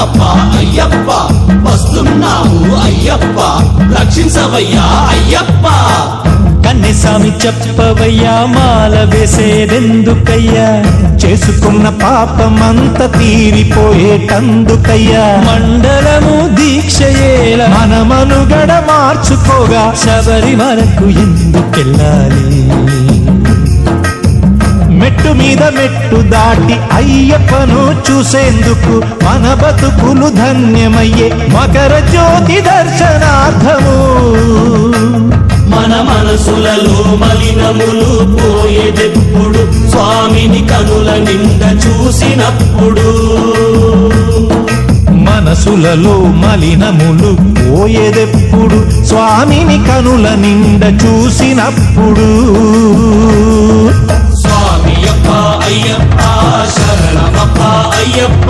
అప్ప అయ్యప్ప వస్తున్నాము అయ్యప్ప రక్షించవయ్యా అయ్యప్ప కన్నెసామి చెప్పవయ్యా మాల వేసేదెందుకయ్యా చేసుకున్న పాపమంత తీరిపోయేటందుకయ్యా మండలము దీక్షయేల మన మనుగడ మార్చుకోగా శబరిమలకు ఎందుకెళ్ళాలి మెట్టు మీద మెట్టు దాటి అయ్యప్పను చూసేందుకు మన బతుకులు ధన్యమయ్యే మకర జ్యోతి దర్శనార్థము మన మనసులలో మలినములు పోయేదెప్పుడు స్వామిని కనుల నిండ చూసినప్పుడు మనసులలో మలినములు పోయేదెప్పుడు స్వామిని కనుల నిండ చూసినప్పుడు స్వామి అప్ప అయ్యప్ప శరణమప్ప అయ్యప్ప